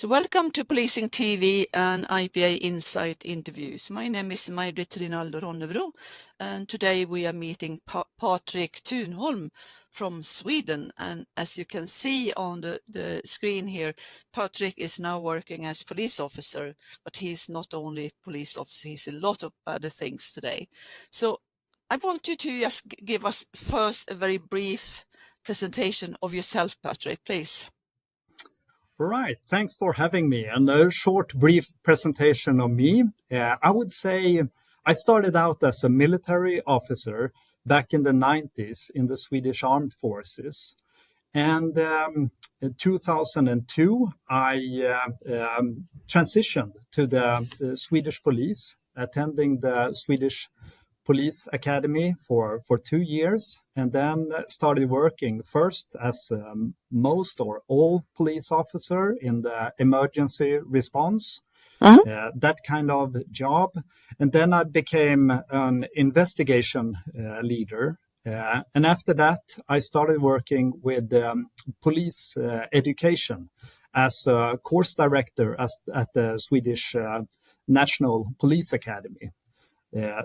So welcome to Policing TV and IPA Insight interviews. My name is May-Britt Rinaldo Ronnebro, and today we are meeting Patrik Thunholm from Sweden. And as you can see on the screen here, Patrik is now working as police officer, but he's not only police officer, he's a lot of other things today. So I want you to just give us first a very brief presentation of yourself, Patrik, please. Right, thanks for having me. And a short, brief presentation of me. I would say I started out as a military officer back in the 90s in the Swedish Armed Forces. And in 2002, I transitioned to the Swedish Police, attending the Swedish Police Academy for 2 years, and then started working first as most or all police officer in the emergency response, that kind of job. And then I became an investigation leader. And after that, I started working with police education as a course director at the Swedish National Police Academy.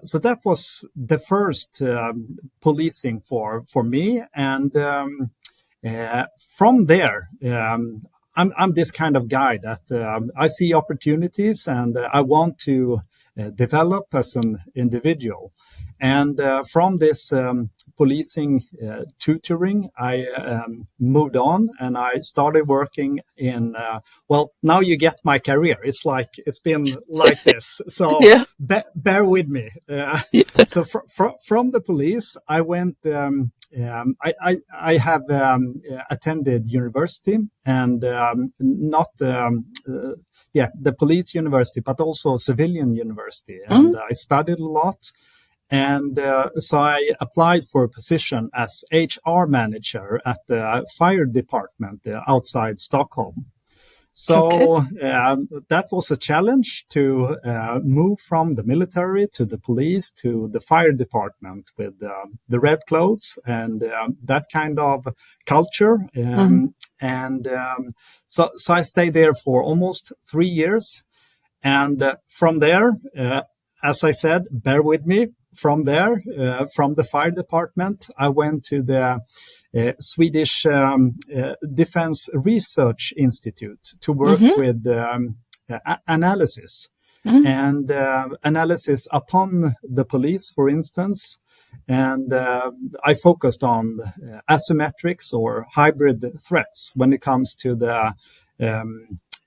So that was the first policing for me, and from there, I'm this kind of guy that I see opportunities and I want to develop as an individual. And from this policing tutoring, I moved on and I started working in, now you get my career. It's been like this. So Yeah. bear with me. So from the police, I went, I have attended university and not the police university, but also civilian university. And I studied a lot. And so I applied for a position as HR manager at the fire department outside Stockholm. So that was a challenge to move from the military to the police to the fire department with the red clothes and that kind of culture. So I stayed there for almost 3 years. And from there, as I said, bear with me. From there, from the fire department, I went to the Swedish Defense Research Institute to work with analysis and analysis upon the police, for instance. And I focused on asymmetrics or hybrid threats when it comes to the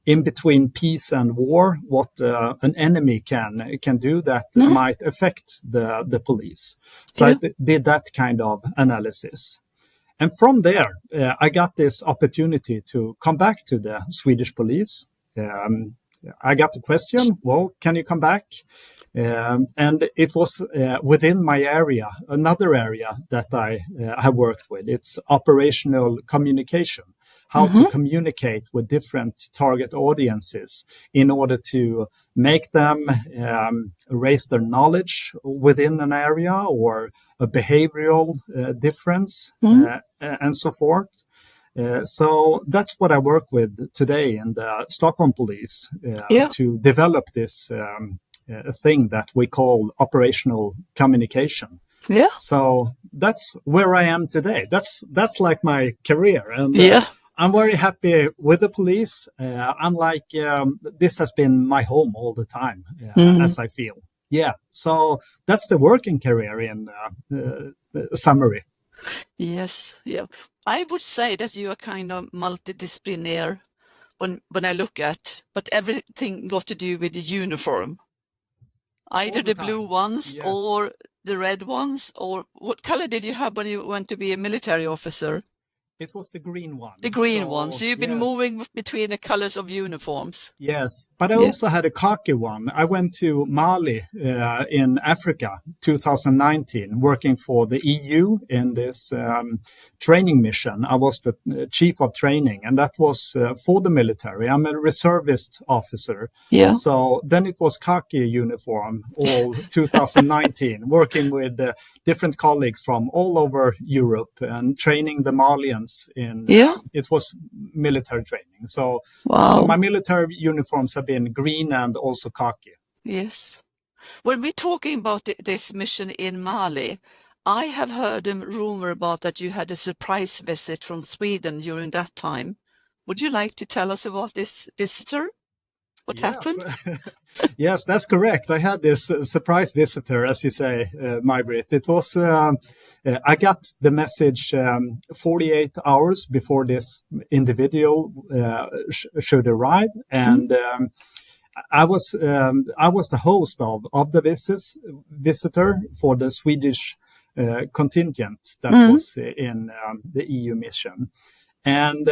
in between peace and war, what an enemy can do that might affect the police. So I did that kind of analysis. And from there, I got this opportunity to come back to the Swedish police. I got the question, well, can you come back? And it was within my area, another area that I have worked with. It's operational communication. How to communicate with different target audiences in order to make them raise their knowledge within an area or a behavioral difference and so forth. So that's what I work with today in the Stockholm Police to develop this thing that we call operational communication. Yeah. So that's where I am today. That's like my career. And I'm very happy with the police. I'm like, this has been my home all the time, as I feel. Yeah. So that's the working career in summary. Yes. Yeah. I would say that you are kind of multidisciplinary when I look at, but everything got to do with the uniform. Either the blue ones or the red ones, or what color did you have when you went to be a military officer? It was the green one. The green one. So you've been moving between the colors of uniforms. Yes, but I also had a khaki one. I went to Mali in Africa, 2019, working for the EU in this training mission. I was the chief of training, and that was for the military. I'm a reservist officer. Yeah. So then it was khaki uniform all 2019, working with different colleagues from all over Europe and training the Malians in. It was military training. So my military uniforms have been green and also khaki. Yes. When we're talking about this mission in Mali, I have heard a rumor about that you had a surprise visit from Sweden during that time. Would you like to tell us about this visitor? What happened? Yes, that's correct. I had this surprise visitor, as you say, May-Britt. It was, I got the message 48 hours before this individual should arrive. And I was the host of the visitor for the Swedish contingent that was in the EU mission. And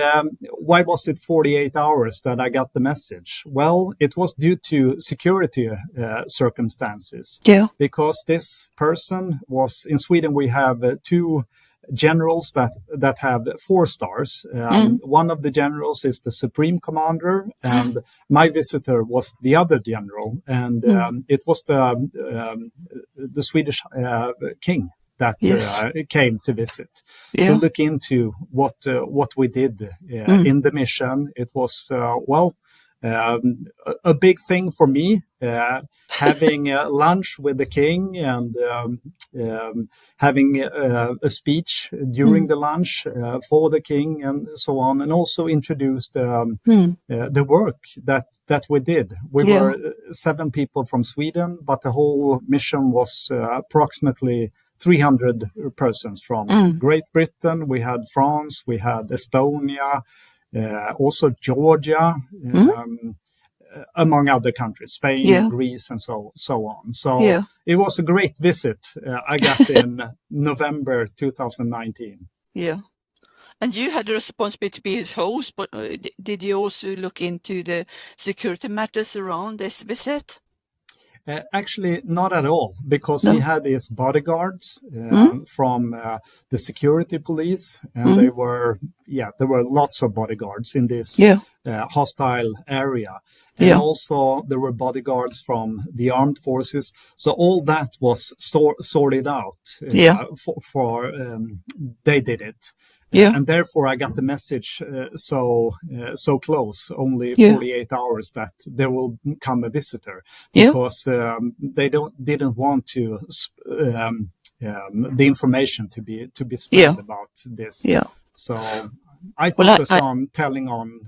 why was it 48 hours that I got the message? Well, it was due to security circumstances. Yeah. Because this person was, in Sweden, we have two generals that have 4 stars. One of the generals is the supreme commander, and my visitor was the other general. And it was the Swedish king that came to visit to look into what we did in the mission. It was a big thing for me, having lunch with the king and having a speech during the lunch for the king and so on, and also introduced the work that we did. We were 7 people from Sweden, but the whole mission was approximately 300 persons from Great Britain. We had France, we had Estonia, also Georgia, among other countries, Spain, Greece, and so on. So it was a great visit I got in November 2019. Yeah. And you had the responsibility to be his host, but did you also look into the security matters around this visit? Actually, not at all, because he had his bodyguards from the security police, and there were lots of bodyguards in this hostile area. And also there were bodyguards from the armed forces. So all that was sorted out for they did it. And therefore I got the message so close, only 48 hours, that there will come a visitor, because they didn't want to the information to be spread about this. So I focused on telling on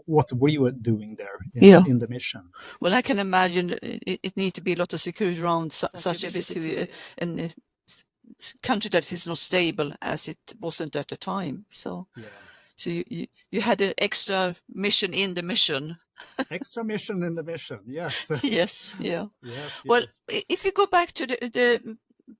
what we were doing there in the mission. Well, I can imagine it need to be a lot of security around such a visit in a country that is not stable as it wasn't at the time. So you had an extra mission in the mission. Extra mission in the mission, yes. Yes. Well, if you go back to the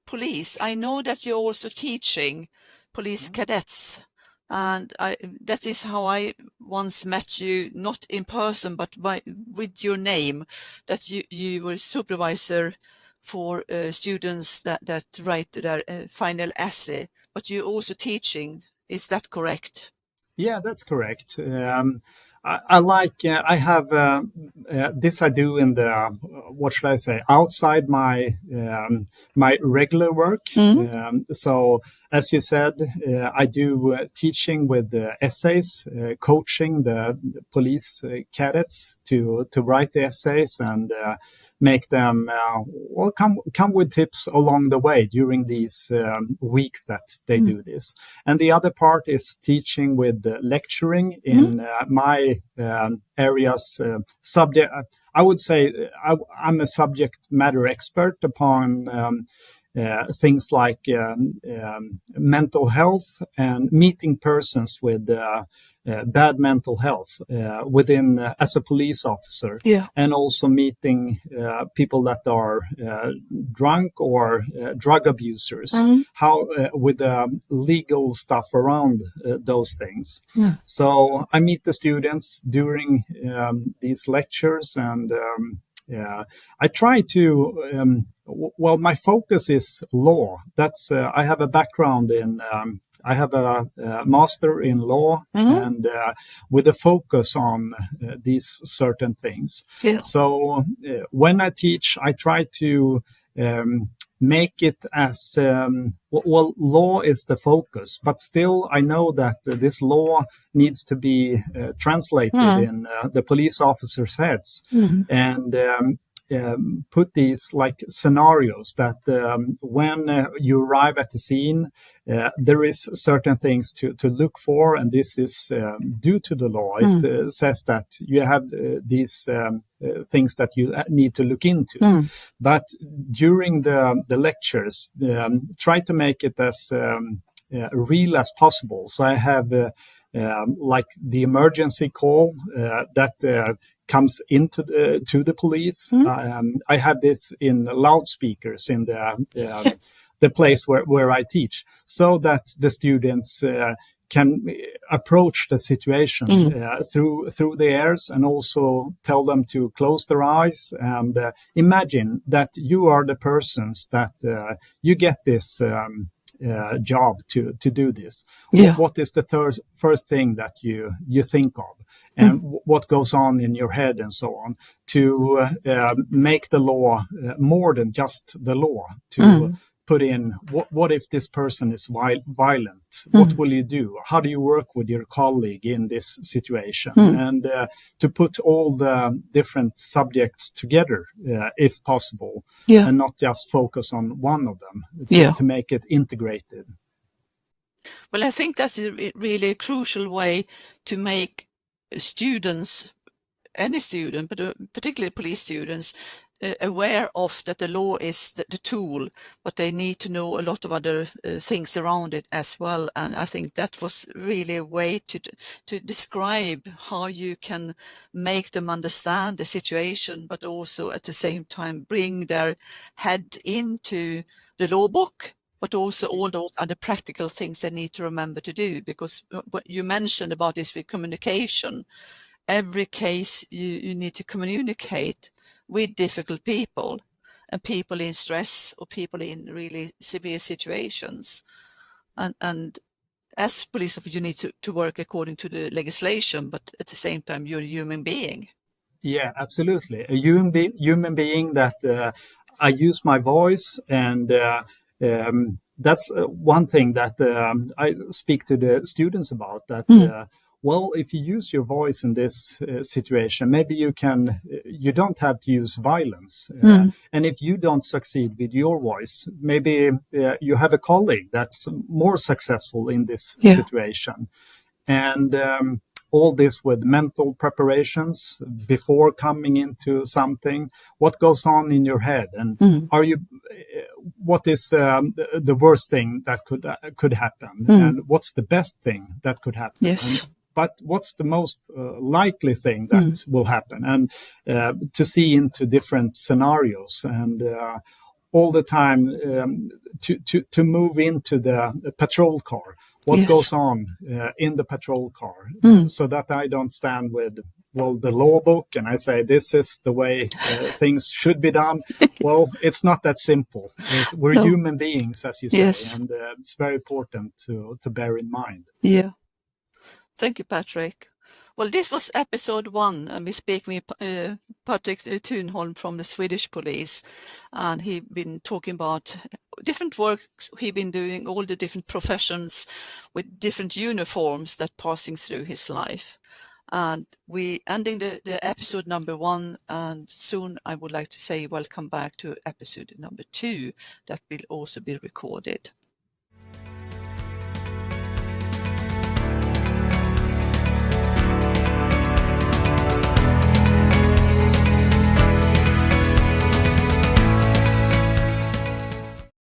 police, I know that you're also teaching police cadets. And that is how I once met you, not in person, but with your name, that you were supervisor for students that write their final essay, but you're also teaching. Is that correct? Yeah, that's correct. I like, I have, this I do in the, what should I say, outside my regular work. So as you said, I do teaching with essays, coaching the police cadets to write the essays and make them come with tips along the way during these weeks that they do this. And the other part is teaching with lecturing in my areas subject. I would say I'm a subject matter expert upon things like mental health and meeting persons with bad mental health within as a police officer, and also meeting people that are drunk or drug abusers, how with legal stuff around those things. So I meet the students during these lectures, and I try to well, my focus is law. That's I have a background in I have a master in law, and with a focus on these certain things. So when I teach, I try to make it as well, law is the focus, but still I know that this law needs to be translated in the police officers' heads, and put these like scenarios that when you arrive at the scene, there is certain things to look for, and this is due to the law. It says that you have these things that you need to look into. But during the lectures, try to make it as real as possible. So I have like the emergency call that comes into to the police. I have this in loudspeakers in the place where I teach, so that the students can approach the situation through the airs, and also tell them to close their eyes and imagine that you are the persons that you get this job to do this. What is the first thing that you think of, and what goes on in your head, and so on, to make the law more than just the law, to put in what if this person is violent? What will you do? How do you work with your colleague in this situation? And to put all the different subjects together, if possible, and not just focus on one of them, to make it integrated. Well, I think that's a really crucial way to make students, any student, but particularly police students, aware of that the law is the tool, but they need to know a lot of other things around it as well. And I think that was really a way to describe how you can make them understand the situation, but also at the same time bring their head into the law book, but also all those other practical things they need to remember to do. Because what you mentioned about this with communication, every case you need to communicate with difficult people, and people in stress or people in really severe situations. And as police officer, you need to work according to the legislation, but at the same time, you're a human being. Yeah, absolutely. A human being that I use my voice, and that's one thing that I speak to the students about, that well, if you use your voice in this situation, maybe you don't have to use violence. And if you don't succeed with your voice, maybe you have a colleague that's more successful in this situation. And all this with mental preparations before coming into something, what goes on in your head, and what is the worst thing that could happen, and what's the best thing that could happen, but what's the most likely thing that will happen, and to see into different scenarios, and all the time to move into the patrol car. What goes on in the patrol car, so that I don't stand with, well, the law book, and I say, this is the way things should be done. Well, it's not that simple. We're human beings, as you say, and it's very important to bear in mind. Yeah. Thank you, Patrik. Well, this was episode 1, and we speak with Patrik Thunholm from the Swedish Police, and he's been talking about different works he's been doing, all the different professions with different uniforms that passing through his life. And we ending the episode number 1, and soon I would like to say welcome back to episode number 2 that will also be recorded.